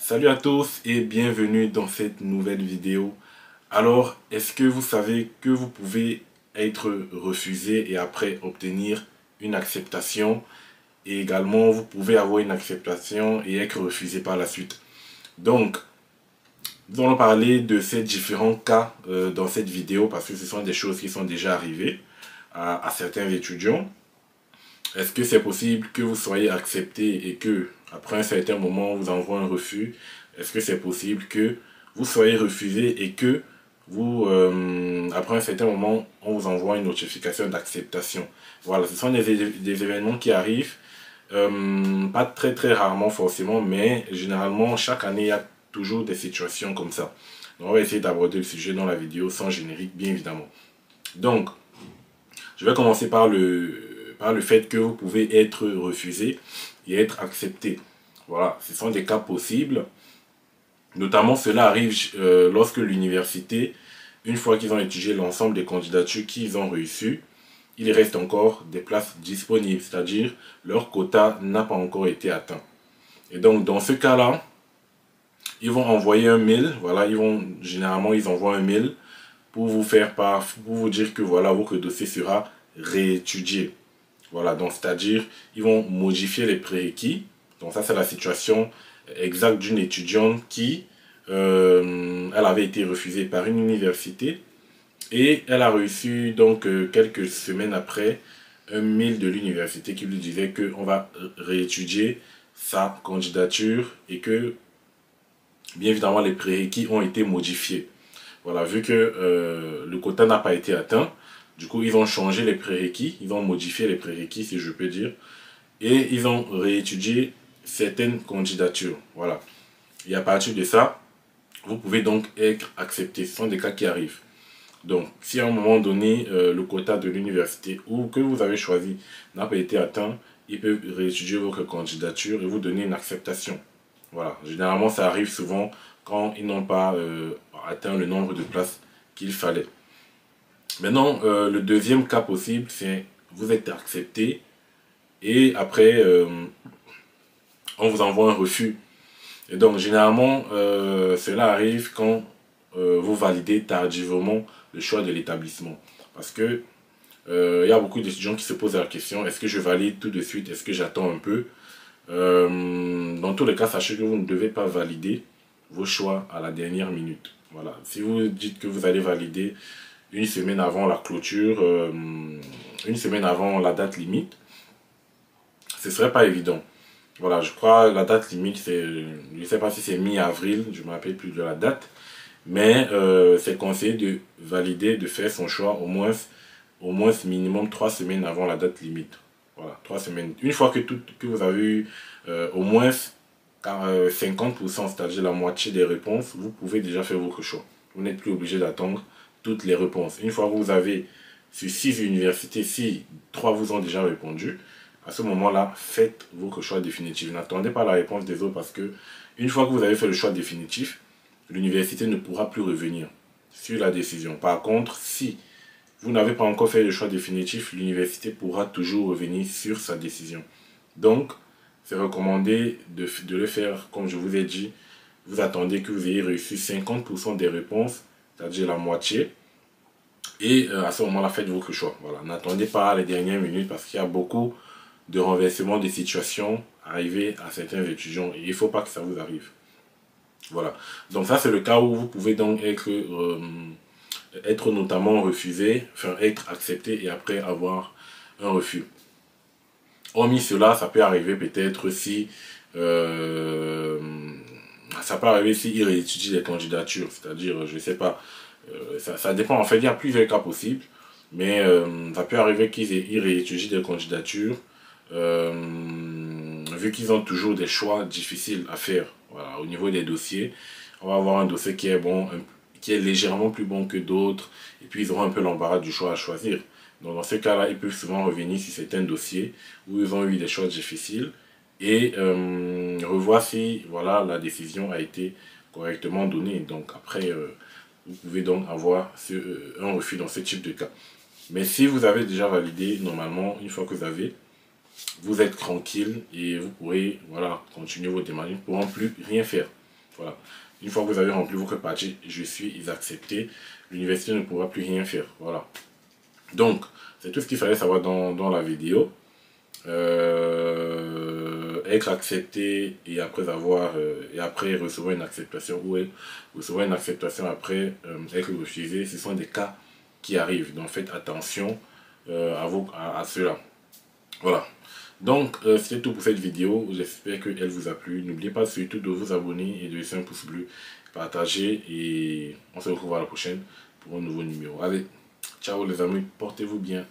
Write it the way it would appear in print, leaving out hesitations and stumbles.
Salut à tous et bienvenue dans cette nouvelle vidéo. Alors, est-ce que vous savez que vous pouvez être refusé et après obtenir une acceptation? Et également, vous pouvez avoir une acceptation et être refusé par la suite. Donc, nous allons parler de ces différents cas dans cette vidéo parce que ce sont des choses qui sont déjà arrivées à certains étudiants. Est-ce que c'est possible que vous soyez accepté et que, après un certain moment, on vous envoie un refus? Est-ce que c'est possible que vous soyez refusé et que, après un certain moment, on vous envoie une notification d'acceptation? Voilà, ce sont des événements qui arrivent, pas très rarement forcément, mais généralement, chaque année, il y a toujours des situations comme ça. Donc, on va essayer d'aborder le sujet dans la vidéo sans générique, bien évidemment. Donc, je vais commencer par le fait que vous pouvez être refusé et être accepté. Voilà, ce sont des cas possibles. Notamment, cela arrive lorsque l'université, une fois qu'ils ont étudié l'ensemble des candidatures qu'ils ont reçues, il reste encore des places disponibles, c'est-à-dire leur quota n'a pas encore été atteint. Et donc, dans ce cas-là, ils vont envoyer un mail. Voilà, généralement, ils envoient un mail pour vous faire part, pour vous dire que voilà, votre dossier sera réétudié. Voilà, donc c'est-à-dire, ils vont modifier les prérequis. Donc ça, c'est la situation exacte d'une étudiante qui, elle avait été refusée par une université et elle a reçu donc quelques semaines après un mail de l'université qui lui disait qu'on va réétudier sa candidature et que, bien évidemment, les prérequis ont été modifiés. Voilà, vu que le quota n'a pas été atteint, du coup, ils ont changé les prérequis, ils ont modifié les prérequis, si je peux dire, et ils ont réétudié certaines candidatures. Voilà. Et à partir de ça, vous pouvez donc être accepté. Ce sont des cas qui arrivent. Donc, si à un moment donné, le quota de l'université ou que vous avez choisi n'a pas été atteint, ils peuvent réétudier votre candidature et vous donner une acceptation. Voilà. Généralement, ça arrive souvent quand ils n'ont pas atteint le nombre de places qu'il fallait. Maintenant, le deuxième cas possible, c'est vous êtes accepté et après, on vous envoie un refus. Et donc, généralement, cela arrive quand vous validez tardivement le choix de l'établissement. Parce que il y a beaucoup d'étudiants qui se posent la question, est-ce que je valide tout de suite, est-ce que j'attends un peu? Dans tous les cas, sachez que vous ne devez pas valider vos choix à la dernière minute. Voilà. Si vous dites que vous allez valider une semaine avant la clôture, une semaine avant la date limite, ce ne serait pas évident. Voilà, je crois la date limite, c'est, je ne sais pas si c'est mi-avril, je ne me rappelle plus de la date, mais c'est conseillé de valider, de faire son choix au moins minimum 3 semaines avant la date limite. Voilà, 3 semaines. Une fois que vous avez eu au moins 50%, c'est-à-dire la moitié des réponses, vous pouvez déjà faire votre choix. Vous n'êtes plus obligé d'attendre toutes les réponses. Une fois que vous avez sur 6 universités, si 3 vous ont déjà répondu, à ce moment-là, faites votre choix définitif. N'attendez pas la réponse des autres parce que une fois que vous avez fait le choix définitif, l'université ne pourra plus revenir sur la décision. Par contre, si vous n'avez pas encore fait le choix définitif, l'université pourra toujours revenir sur sa décision. Donc, c'est recommandé de le faire, comme je vous ai dit, vous attendez que vous ayez reçu 50% des réponses, c'est-à-dire la moitié, et à ce moment-là, faites votre choix. Voilà. N'attendez pas les dernières minutes parce qu'il y a beaucoup de renversements de situations arrivées à certains étudiants et il ne faut pas que ça vous arrive. Voilà. Donc ça, c'est le cas où vous pouvez donc être notamment refusé, enfin être accepté et après avoir un refus. Hormis cela, ça peut arriver peut-être si ça peut arriver s'ils réétudient les candidatures, c'est-à-dire, je ne sais pas, ça dépend, en fait, il y a plusieurs cas possibles, mais ça peut arriver qu'ils réétudient des candidatures, vu qu'ils ont toujours des choix difficiles à faire. Voilà, au niveau des dossiers, on va avoir un dossier qui est bon, qui est légèrement plus bon que d'autres, et puis ils auront un peu l'embarras du choix à choisir. Donc dans ce cas-là, ils peuvent souvent revenir sur certains dossiers où ils ont eu des choix difficiles et revoir si voilà, la décision a été correctement donnée. Donc après, vous pouvez donc avoir un refus dans ce type de cas. Mais si vous avez déjà validé, normalement, une fois que vous êtes tranquille et vous pourrez voilà, continuer vos démarches, ils ne pourront plus rien faire. Voilà. Une fois que vous avez rempli votre page, je suis accepté, l'université ne pourra plus rien faire. Voilà. Donc, c'est tout ce qu'il fallait savoir dans la vidéo. Être accepté et après recevoir une acceptation, ou recevoir une acceptation après être refusé, ce sont des cas qui arrivent. Donc faites attention à cela. Voilà. Donc c'est tout pour cette vidéo. J'espère qu'elle vous a plu. N'oubliez pas surtout de vous abonner et de laisser un pouce bleu, partager, et on se retrouve à la prochaine pour un nouveau numéro. Allez, ciao les amis, portez-vous bien.